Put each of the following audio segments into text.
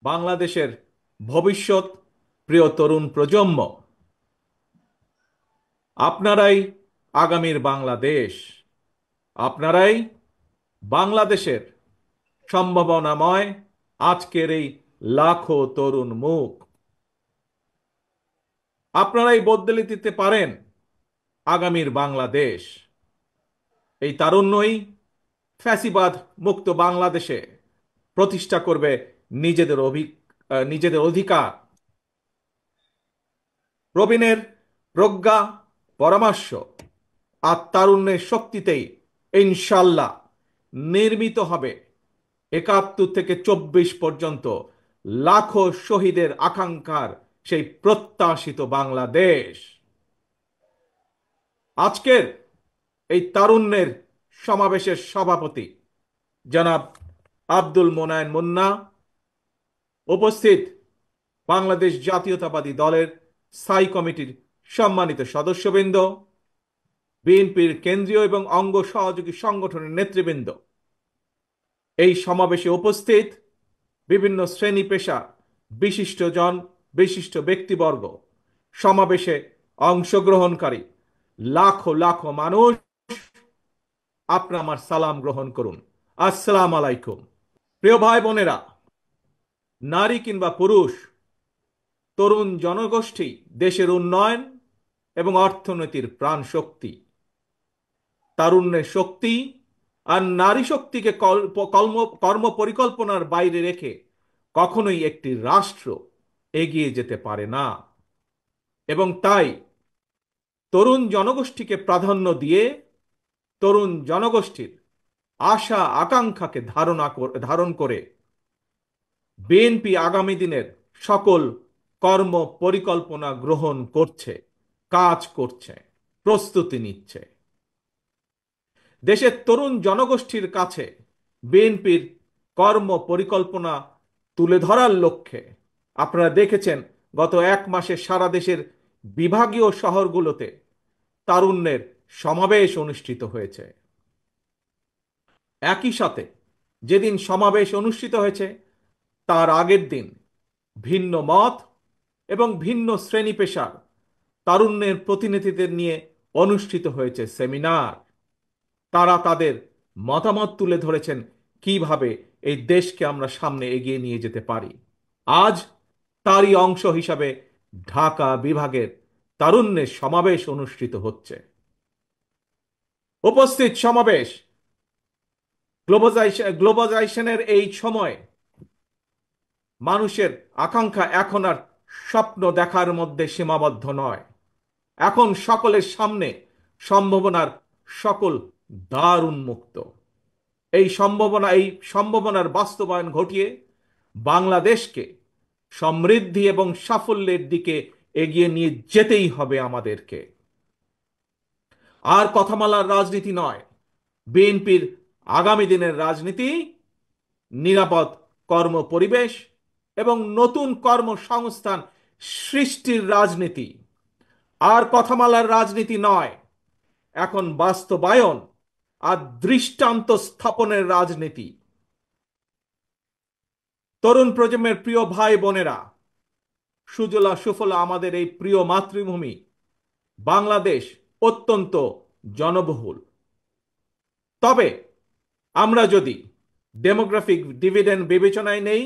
বাংলাদেশের ভবিষ্যৎ। প্রিয় তরুণ প্রজন্ম, আপনারাই আগামীর বাংলাদেশ। আপনারাই বাংলাদেশের সম্ভাবনাময় আজকের এই লাখো তরুণ মুখ। আপনারাই বদলে দিতে পারেন আগামীর বাংলাদেশ। এই তারুণ্যই ফ্যাসিবাদ মুক্ত বাংলাদেশে প্রতিষ্ঠা করবে নিজেদের অধিকার। প্রবীণের প্রজ্ঞা, পরামর্শ আর তারুণ্যের শক্তিতেই ইনশাল্লাহ নির্মিত হবে ৭১ থেকে ২৪ পর্যন্ত লাখো শহীদের আকাঙ্ক্ষার সেই প্রত্যাশিত বাংলাদেশ। আজকের এই তারুণ্যের সমাবেশের সভাপতি জনাব আব্দুল মোনায়েন মুন্না, উপস্থিত বাংলাদেশ জাতীয়তাবাদী দলের স্থায়ী কমিটির সম্মানিত সদস্যবৃন্দ, বিএনপির কেন্দ্রীয় এবং অঙ্গ সহযোগী সংগঠনের নেতৃবৃন্দ, এই সমাবেশে উপস্থিত বিভিন্ন শ্রেণী পেশা বিশিষ্টজন, বিশিষ্ট ব্যক্তিবর্গ, সমাবেশে অংশগ্রহণকারী লাখো লাখো মানুষ, আপনারা আমার সালাম গ্রহণ করুন। আসসালাম আলাইকুম। প্রিয় ভাই বোনেরা, নারী কিংবা পুরুষ, তরুণ জনগোষ্ঠী দেশের উন্নয়ন এবং অর্থনীতির প্রাণ শক্তি। তারুণ্যের শক্তি আর নারী শক্তিকে কর্ম পরিকল্পনার বাইরে রেখে কখনোই একটি রাষ্ট্র এগিয়ে যেতে পারে না। এবং তাই তরুণ জনগোষ্ঠীকে প্রাধান্য দিয়ে তরুণ জনগোষ্ঠীর আশা আকাঙ্ক্ষাকে ধারণ করে বিএনপি আগামী দিনের সকল কর্ম পরিকল্পনা গ্রহণ করছে, কাজ করছে, প্রস্তুতি নিচ্ছে। দেশের তরুণ জনগোষ্ঠীর কাছে বিএনপির কর্ম পরিকল্পনা তুলে ধরার লক্ষ্যে আপনারা দেখেছেন গত ১ মাসে সারা দেশের বিভাগীয় শহরগুলোতে তারুণ্যের সমাবেশ অনুষ্ঠিত হয়েছে। একই সাথে যেদিন সমাবেশ অনুষ্ঠিত হয়েছে তার আগের দিন ভিন্ন মত এবং ভিন্ন শ্রেণী পেশার তারুণ্যের প্রতিনিধিদের নিয়ে অনুষ্ঠিত হয়েছে সেমিনার। তারা তাদের মতামত তুলে ধরেছেন কিভাবে এই দেশকে আমরা সামনে এগিয়ে নিয়ে যেতে পারি। আজ তারই অংশ হিসাবে ঢাকা বিভাগের তারুণ্যের সমাবেশ অনুষ্ঠিত হচ্ছে। উপস্থিত সমাবেশ গ্লোবালাইজেশনের এই সময় মানুষের আকাঙ্ক্ষা এখন আর স্বপ্ন দেখার মধ্যে সীমাবদ্ধ নয়। এখন সকলের সামনে সম্ভাবনার সকল দ্বার উন্মুক্ত। এই সম্ভাবনার বাস্তবায়ন ঘটিয়ে বাংলাদেশকে সমৃদ্ধি এবং সাফল্যের দিকে এগিয়ে নিয়ে যেতেই হবে আমাদেরকে। আর কথামালার রাজনীতি নয়, বিএনপির আগামী দিনের রাজনীতি নিরাপদ কর্ম পরিবেশ এবং নতুন কর্মসংস্থান সৃষ্টির রাজনীতি। আর কথামালার রাজনীতি নয়, এখন বাস্তবায়ন আর দৃষ্টান্ত স্থাপনের রাজনীতি। তরুণ প্রজন্মের প্রিয় ভাই বোনেরা, সুজলা সুফলা আমাদের এই প্রিয় মাতৃভূমি বাংলাদেশ অত্যন্ত জনবহুল। তবে আমরা যদি ডেমোগ্রাফিক ডিভিডেন্ড বিবেচনায় নেই,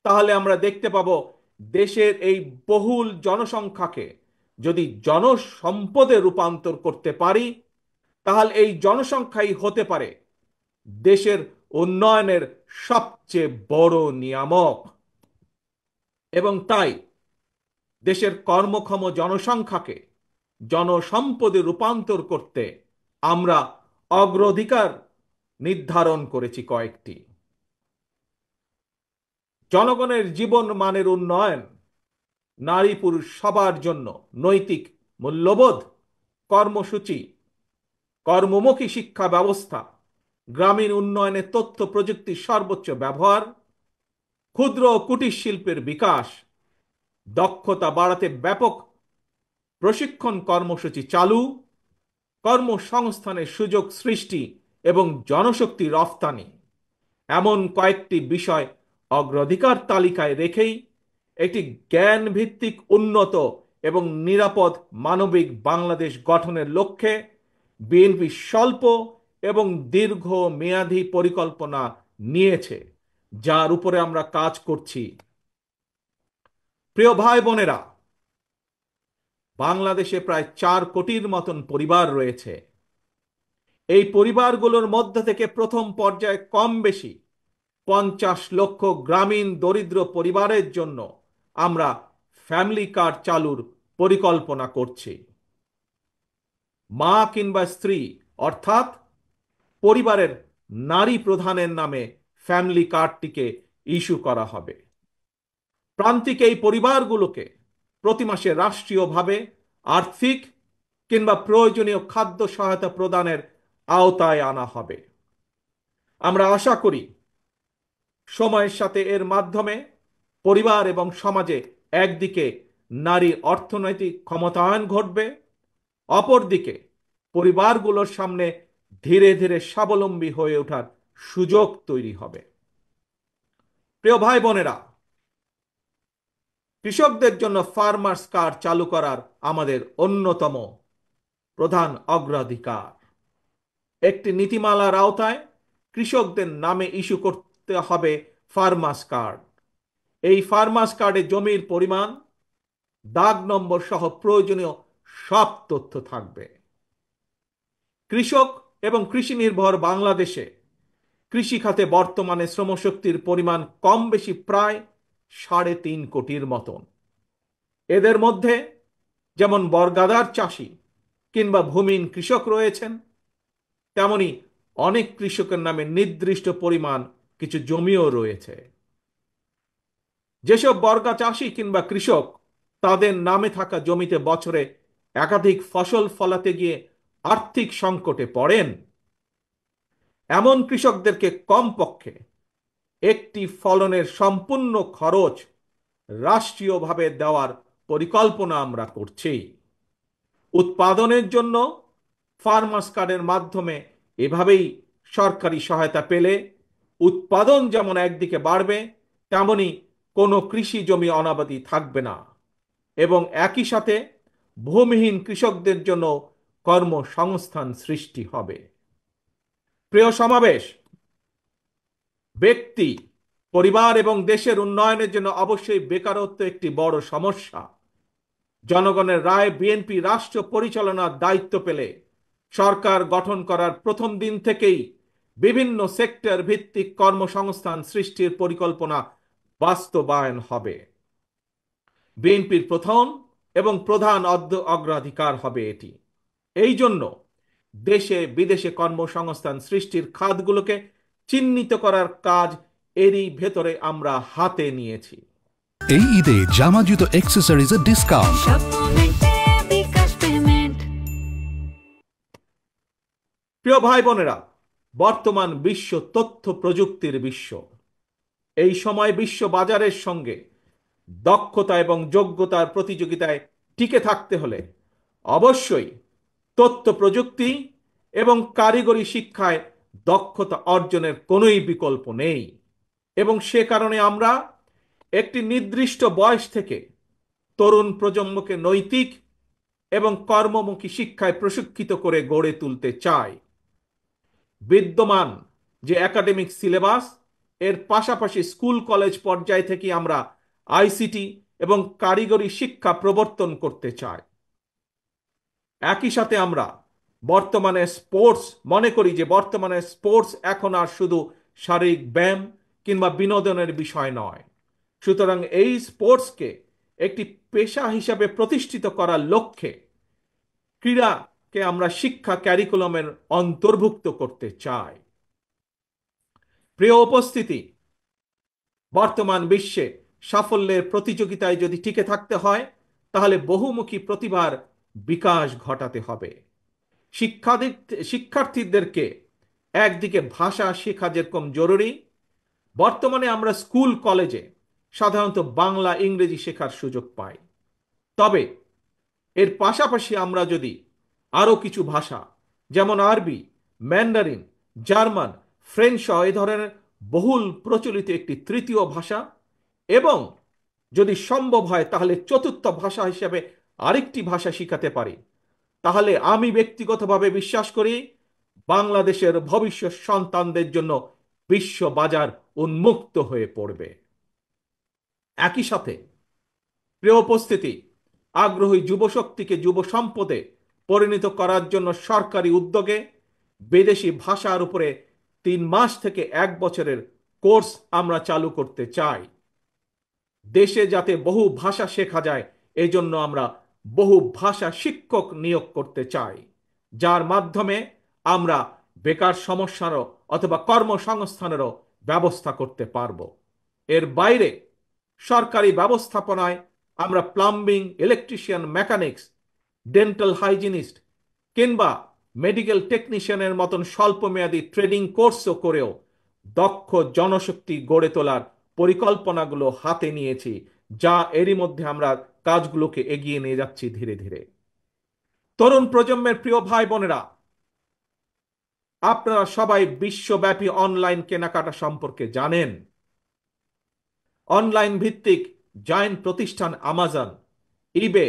তাহলে আমরা দেখতে পাব দেশের এই বহুল জনসংখ্যাকে যদি জনসম্পদে রূপান্তর করতে পারি, তাহলে এই জনসংখ্যাই হতে পারে দেশের উন্নয়নের সবচেয়ে বড় নিয়ামক। এবং তাই দেশের কর্মক্ষম জনসংখ্যাকে জনসম্পদে রূপান্তর করতে আমরা অগ্রাধিকার নির্ধারণ করেছি কয়েকটি। জনগণের জীবন মানের উন্নয়ন, নারী পুরুষ সবার জন্য নৈতিক মূল্যবোধ কর্মসূচি, কর্মমুখী শিক্ষা ব্যবস্থা, গ্রামীণ উন্নয়নে তথ্য প্রযুক্তির সর্বোচ্চ ব্যবহার, ক্ষুদ্র ও কুটির শিল্পের বিকাশ, দক্ষতা বাড়াতে ব্যাপক প্রশিক্ষণ কর্মসূচি চালু, কর্মসংস্থানের সুযোগ সৃষ্টি এবং জনশক্তি রফতানি, এমন কয়েকটি বিষয় অগ্রাধিকার তালিকায় রেখেই একটি জ্ঞান ভিত্তিক উন্নত এবং নিরাপদ মানবিক বাংলাদেশ গঠনের লক্ষ্যে বিএনপি স্বল্প এবং দীর্ঘ মেয়াদী পরিকল্পনা নিয়েছে, যার উপরে আমরা কাজ করছি। প্রিয় ভাই বোনেরা, বাংলাদেশে প্রায় 4 কোটির মতন পরিবার রয়েছে। এই পরিবারগুলোর মধ্য থেকে প্রথম পর্যায়ে কম বেশি 50 লক্ষ গ্রামীণ দরিদ্র পরিবারের জন্য আমরা ফ্যামিলি কার্ড চালুর পরিকল্পনা করছি। মা কিংবা স্ত্রী অর্থাৎ পরিবারের নারী প্রধানের নামে ফ্যামিলি কার্ডটিকে ইস্যু করা হবে। প্রান্তিক এই পরিবারগুলোকে প্রতি মাসে রাষ্ট্রীয়ভাবে আর্থিক কিংবা প্রয়োজনীয় খাদ্য সহায়তা প্রদানের আওতায় আনা হবে। আমরা আশা করি সময়ের সাথে এর মাধ্যমে পরিবার এবং সমাজে একদিকে নারীর অর্থনৈতিক ক্ষমতায়ন ঘটবে, অপরদিকে পরিবারগুলোর সামনে ধীরে ধীরে স্বাবলম্বী হয়ে ওঠার সুযোগ তৈরি হবে। প্রিয় ভাই বোনেরা, কৃষকদের জন্য ফার্মার্স কার্ড চালু করার আমাদের অন্যতম প্রধান অগ্রাধিকার। একটি নীতিমালার আওতায় কৃষকদের নামে ইস্যু করতে হবে ফার্মার্স কার্ড। এই ফার্মার্স কার্ডে জমির পরিমাণ, দাগ নম্বর সহ প্রয়োজনীয় সব তথ্য থাকবে। কৃষক এবং কৃষি নির্ভর বাংলাদেশে কৃষি খাতে বর্তমানে শ্রমশক্তির পরিমাণ কম বেশি প্রায় 3.5 কোটির মতন। এদের মধ্যে যেমন বর্গাদার চাষি কিংবা ভূমিহীন কৃষক রয়েছেন, তেমনি অনেক কৃষকের নামে নির্দিষ্ট পরিমাণ কিছু জমিও রয়েছে। যেসব বর্গা চাষি কিংবা কৃষক তাদের নামে থাকা জমিতে বছরে একাধিক ফসল ফলাতে গিয়ে আর্থিক সংকটে পড়েন, এমন কৃষকদেরকে কমপক্ষে একটি ফলনের সম্পূর্ণ খরচ রাষ্ট্রীয়ভাবে দেওয়ার পরিকল্পনা আমরা করছি। উৎপাদনের জন্য ফার্মার্স কার্ডের মাধ্যমে এভাবেই সরকারি সহায়তা পেলে উৎপাদন যেমন একদিকে বাড়বে, তেমনি কোনো কৃষি জমি অনাবাদি থাকবে না এবং একই সাথে ভূমিহীন কৃষকদের জন্য কর্মসংস্থান সৃষ্টি হবে। প্রিয় সমাবেশ, ব্যক্তি, পরিবার এবং দেশের উন্নয়নের জন্য অবশ্যই বেকারত্ব একটি বড় সমস্যা। জনগণের রায় বিএনপি রাষ্ট্র পরিচালনার দায়িত্ব পেলে সরকার গঠন করার প্রথম দিন থেকেই বিভিন্ন সেক্টর ভিত্তিক কর্মসংস্থান সৃষ্টির পরিকল্পনা বাস্তবায়ন হবে। বিএনপির প্রথম এবং প্রধান অগ্রাধিকার হবে এটি। এই জন্য দেশে বিদেশে কর্মসংস্থান সৃষ্টির খাতগুলোকে চিহ্নিত করার কাজ এরই ভেতরে আমরা হাতে নিয়েছি। এই ঈদে জামা জুতো অ্যাক্সেসরিজের ডিসকাউন্ট। প্রিয় ভাই বোনেরা, বর্তমান বিশ্ব তথ্য প্রযুক্তির বিশ্ব। এই সময় বিশ্ব বাজারের সঙ্গে দক্ষতা এবং যোগ্যতার প্রতিযোগিতায় টিকে থাকতে হলে অবশ্যই তথ্য প্রযুক্তি এবং কারিগরি শিক্ষায় দক্ষতা অর্জনের কোনোই বিকল্প নেই এবং সে কারণে আমরা একটি নির্দিষ্ট বয়স থেকে তরুণ প্রজন্মকে নৈতিক এবং কর্মমুখী শিক্ষায় প্রশিক্ষিত করে গড়ে তুলতে চাই। বিদ্যমান যে একাডেমিক সিলেবাস, এর পাশাপাশি স্কুল কলেজ পর্যায় থেকে আমরা আইসিটি এবং কারিগরি শিক্ষা প্রবর্তন করতে চাই। একই সাথে আমরা বর্তমানে মনে করি যে বর্তমানে স্পোর্টস এখন আর শুধু শারীরিক ব্যায়াম কিংবা বিনোদনের বিষয় নয়। সুতরাং এই স্পোর্টসকে একটি পেশা হিসাবে প্রতিষ্ঠিত করার লক্ষ্যে ক্রীড়াকে আমরা শিক্ষা ক্যারিকুলামের অন্তর্ভুক্ত করতে চাই। প্রিয় উপস্থিতি, বর্তমান বিশ্বে সাফল্যের প্রতিযোগিতায় যদি টিকে থাকতে হয় তাহলে বহুমুখী প্রতিভার বিকাশ ঘটাতে হবে। শিক্ষার্থীদেরকে একদিকে ভাষা শেখা যেরকম জরুরি, বর্তমানে আমরা স্কুল কলেজে সাধারণত বাংলা ইংরেজি শেখার সুযোগ পাই, তবে এর পাশাপাশি আমরা যদি আরও কিছু ভাষা যেমন আরবি, ম্যান্ডারিন, জার্মান, ফ্রেঞ্চ সহ এই ধরনের বহুল প্রচলিত একটি তৃতীয় ভাষা, এবং যদি সম্ভব হয় তাহলে চতুর্থ ভাষা হিসেবে আরেকটি ভাষা শিখাতে পারি, তাহলে আমি ব্যক্তিগতভাবে বিশ্বাস করি বাংলাদেশের ভবিষ্যৎ সন্তানদের জন্য বিশ্ব বাজার উন্মুক্ত হয়ে পড়বে। একই সাথে, প্রিয় উপস্থিতি, আগ্রহী যুবশক্তিকে যুব সম্পদে পরিণত করার জন্য সরকারি উদ্যোগে বিদেশি ভাষার উপরে 3 মাস থেকে 1 বছরের কোর্স আমরা চালু করতে চাই। দেশে যাতে বহু ভাষা শেখা যায়, এজন্য আমরা বহু ভাষা শিক্ষক নিয়োগ করতে চাই, যার মাধ্যমে আমরা বেকার সমস্যারও অথবা কর্মসংস্থানেরও ব্যবস্থা করতে পারব। এর বাইরে সরকারি ব্যবস্থাপনায় আমরা plumbing, electrician, mechanics, dental hygienist কিংবা মেডিকেল টেকনিশিয়ানের মতন স্বল্পমেয়াদী ট্রেনিং কোর্সও করেও দক্ষ জনশক্তি গড়ে তোলার পরিকল্পনাগুলো হাতে নিয়েছি, যা এরই মধ্যে আমরা কাজগুলোকে এগিয়ে নিয়ে যাচ্ছি ধীরে ধীরে। তরুণ প্রজন্মের প্রিয় ভাই বোনেরা, আপনারা সবাই বিশ্বব্যাপী অনলাইন কেনাকাটা সম্পর্কে জানেন। অনলাইন ভিত্তিক জায়ান্ট প্রতিষ্ঠান আমাজন, ইবে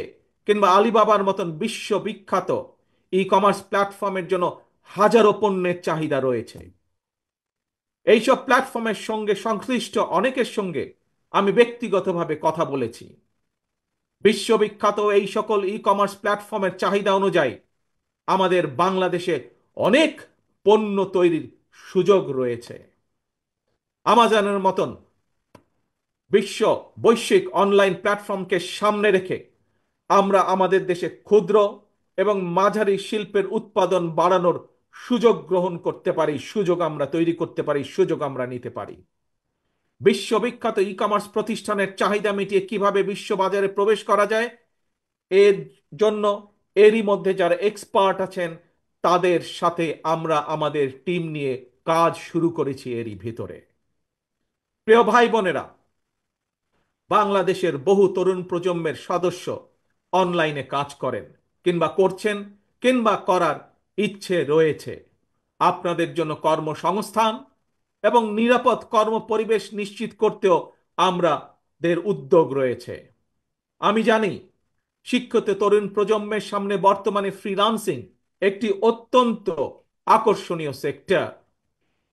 কিংবা আলিবাবার মতন বিশ্ববিখ্যাত ই কমার্স প্ল্যাটফর্মের জন্য হাজারো পণ্যের চাহিদা রয়েছে। এইসব প্ল্যাটফর্মের সঙ্গে সংশ্লিষ্ট অনেকের সঙ্গে আমি ব্যক্তিগতভাবে কথা বলেছি। বিশ্ববিখ্যাত এই সকল ই কমার্স প্ল্যাটফর্মের চাহিদা অনুযায়ী আমাদের বাংলাদেশে অনেক পণ্য তৈরির সুযোগ রয়েছে। আমাজনের মতন বৈশ্বিক অনলাইন প্ল্যাটফর্মকে সামনে রেখে আমরা আমাদের দেশে ক্ষুদ্র এবং মাঝারি শিল্পের উৎপাদন বাড়ানোর সুযোগ গ্রহণ করতে পারি, সুযোগ আমরা তৈরি করতে পারি, সুযোগ আমরা নিতে পারি। বিশ্ববিখ্যাত ই কমার্স প্রতিষ্ঠানের চাহিদা মিটিয়ে কিভাবে বিশ্ববাজারে প্রবেশ করা যায়, এর জন্য এরই মধ্যে যারা এক্সপার্ট আছেন তাদের সাথে আমরা আমাদের টিম নিয়ে কাজ শুরু করেছি এরই ভিতরে। প্রিয় ভাই বোনেরা, বাংলাদেশের বহু তরুণ প্রজন্মের সদস্য অনলাইনে কাজ করেন কিংবা করছেন কিংবা করার ইচ্ছে রয়েছে। আপনাদের জন্য কর্মসংস্থান এবং নিরাপদ কর্মপরিবেশ নিশ্চিত করতেও আমাদের উদ্যোগ রয়েছে। আমি জানি শিক্ষিত তরুণ প্রজন্মের সামনে বর্তমানে ফ্রিল্যান্সিং একটি অত্যন্ত আকর্ষণীয় সেক্টর।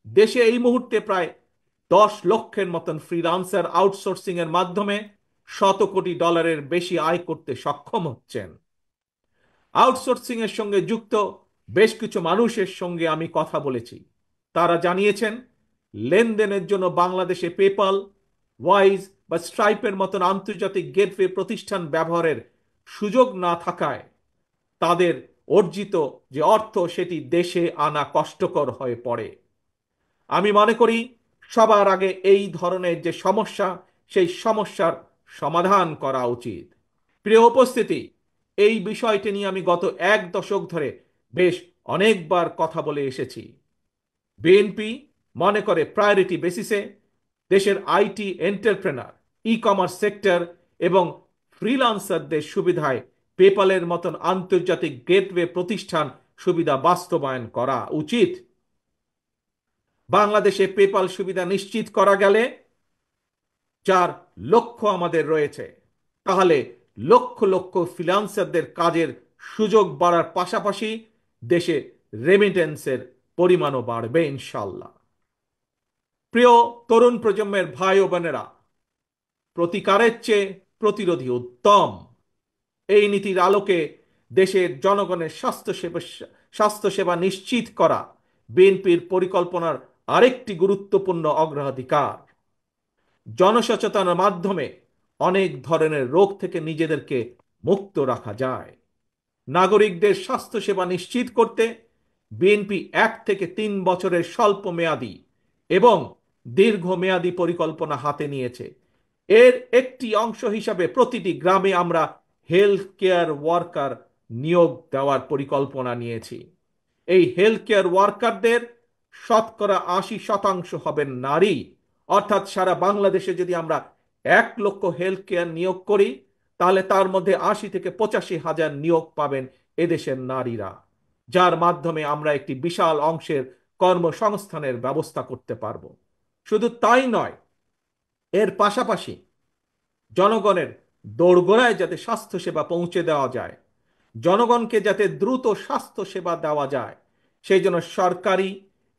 দেশে এই মুহূর্তে প্রায় 10 লক্ষের মতন ফ্রিল্যান্সার আউটসোর্সিং এর মাধ্যমে $100 কোটি বেশি আয় করতে সক্ষম হচ্ছেন। আউটসোর্সিং এর সঙ্গে যুক্ত বেশ কিছু মানুষের সঙ্গে আমি কথা বলেছি। তারা জানিয়েছেন লেনদেনের জন্য বাংলাদেশে পেপাল, ওয়াইজ বা স্ট্রাইপের মতন আন্তর্জাতিক গেটওয়ে প্রতিষ্ঠান ব্যবহারের সুযোগ না থাকায় তাদের অর্জিত যে অর্থ সেটি দেশে আনা কষ্টকর হয়ে পড়ে। আমি মনে করি সবার আগে এই ধরনের যে সমস্যা, সেই সমস্যার সমাধান করা উচিত। প্রিয় উপস্থিতি, এই বিষয়টি নিয়ে আমি গত 1 দশক ধরে বেশ অনেকবার কথা বলে এসেছি। বিএনপি মনে করে প্রায়োরিটি বেসিসে দেশের IT entrepreneur, e commerce sector এবং ফ্রিল্যান্সারদের সুবিধায় পেপালের মতন আন্তর্জাতিক গেটওয়ে প্রতিষ্ঠান সুবিধা বাস্তবায়ন করা উচিত। বাংলাদেশে পেপাল সুবিধা নিশ্চিত করা গেলে, যার লক্ষ্য আমাদের রয়েছে, তাহলে লক্ষ লক্ষ ফ্রিল্যান্সারদের কাজের সুযোগ বাড়ার পাশাপাশি দেশে রেমিটেন্সের পরিমাণও বাড়বে ইনশাল্লাহ। প্রিয় তরুণ প্রজন্মের ভাই ও বোনেরা, প্রতিকারের চেয়ে প্রতিরোধী উত্তম। এই নীতির আলোকে দেশের জনগণের স্বাস্থ্যসেবা নিশ্চিত করা বিএনপির পরিকল্পনার আরেকটি গুরুত্বপূর্ণ অগ্রাধিকার। জনসচেতনার মাধ্যমে অনেক ধরনের রোগ থেকে নিজেদেরকে মুক্ত রাখা যায়। নাগরিকদের স্বাস্থ্যসেবা নিশ্চিত করতে বিএনপি 1 থেকে 3 বছরের স্বল্প মেয়াদী এবং দীর্ঘমেয়াদী পরিকল্পনা হাতে নিয়েছে। এর একটি অংশ হিসাবে প্রতিটি গ্রামে আমরা হেলথ কেয়ার ওয়ার্কার নিয়োগ দেওয়ার পরিকল্পনা নিয়েছি। এই হেলথ কেয়ার ওয়ার্কারদের শতকরা 80% হবেন নারী। অর্থাৎ সারা বাংলাদেশে যদি আমরা 1 লক্ষ হেলথ কেয়ার নিয়োগ করি, তাহলে তার মধ্যে 80 থেকে 85 হাজার নিয়োগ পাবেন এদেশের নারীরা, যার মাধ্যমে আমরা একটি বিশাল অংশের কর্মসংস্থানের ব্যবস্থা করতে পারব। শুধু তাই নয়, এর পাশাপাশি জনগণের দোরগোড়ায় যাতে স্বাস্থ্যসেবা পৌঁছে দেওয়া যায়, জনগণকে যাতে দ্রুত স্বাস্থ্য সেবা দেওয়া যায়, সেই জন্য সরকারি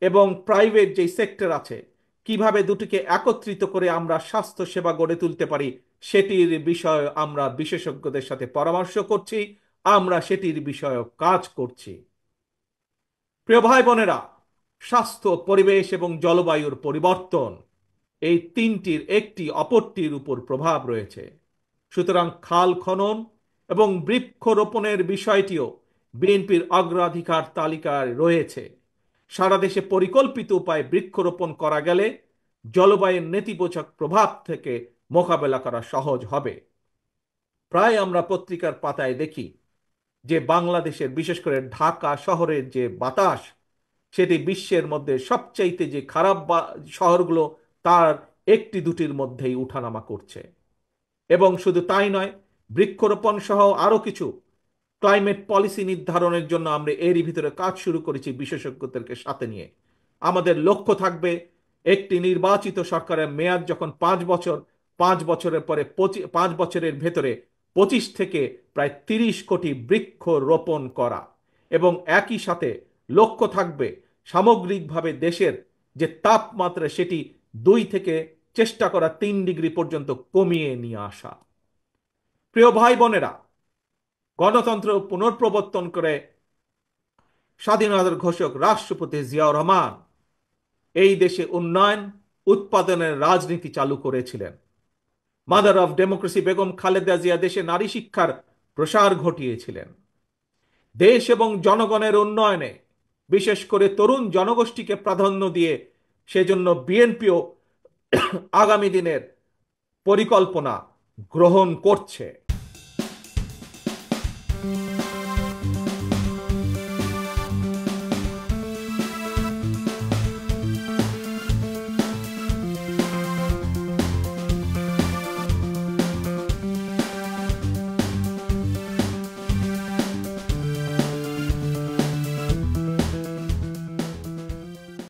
এবং প্রাইভেট যেই সেক্টর আছে, কিভাবে দুটিকে একত্রিত করে আমরা স্বাস্থ্য সেবা গড়ে তুলতে পারি, সেটির বিষয়ে আমরা বিশেষজ্ঞদের সাথে পরামর্শ করছি, আমরা সেটির বিষয়ে কাজ করছি। প্রিয় ভাই বোনেরা, স্বাস্থ্য, পরিবেশ এবং জলবায়ুর পরিবর্তন, এই তিনটির একটি অপরটির উপর প্রভাব রয়েছে। সুতরাং খাল খনন এবং বৃক্ষরোপণের বিষয়টিও বিএনপির অগ্রাধিকার তালিকায় রয়েছে। সারা দেশে পরিকল্পিত উপায়ে বৃক্ষরোপণ করা গেলে জলবায়ুর নেতিবাচক প্রভাব থেকে মোকাবেলা করা সহজ হবে। প্রায় আমরা পত্রিকার পাতায় দেখি যে বাংলাদেশের, বিশেষ করে ঢাকা শহরের যে বাতাস, সেটি বিশ্বের মধ্যে সবচাইতে যে খারাপ শহরগুলো তার একটি দুটির মধ্যেই উঠানামা করছে। এবং শুধু তাই নয়, বৃক্ষরোপণ সহ আরো কিছু ক্লাইমেট পলিসি নির্ধারণের জন্য আমরা এরই ভিতরে কাজ শুরু করেছি বিশেষজ্ঞদেরকে সাথে নিয়ে। আমাদের লক্ষ্য থাকবে, একটি নির্বাচিত সরকারের মেয়াদ যখন 5 বছর, 5 বছরের পরে 5 বছরের ভেতরে 25 থেকে প্রায় 30 কোটি বৃক্ষ রোপণ করা, এবং একই সাথে লক্ষ্য থাকবে সামগ্রিকভাবে দেশের যে তাপমাত্রা, সেটি 2 থেকে চেষ্টা করা 3 ডিগ্রি পর্যন্ত কমিয়ে নিয়ে আসা। প্রিয় ভাই বোনেরা, গণতন্ত্র পুনঃপ্রবর্তন করে স্বাধীনতার ঘোষক রাষ্ট্রপতি জিয়াউর রহমান এই দেশে উন্নয়ন উৎপাদনের রাজনীতি চালু করেছিলেন। Mother of democracy Begum Khaleda Zia দেশে নারী শিক্ষার প্রসার ঘটিয়েছিলেন। দেশ এবং জনগণের উন্নয়নে বিশেষ করে তরুণ জনগোষ্ঠীকে প্রাধান্য দিয়ে সেজন্য বিএনপিও আগামী দিনের পরিকল্পনা গ্রহণ করছে।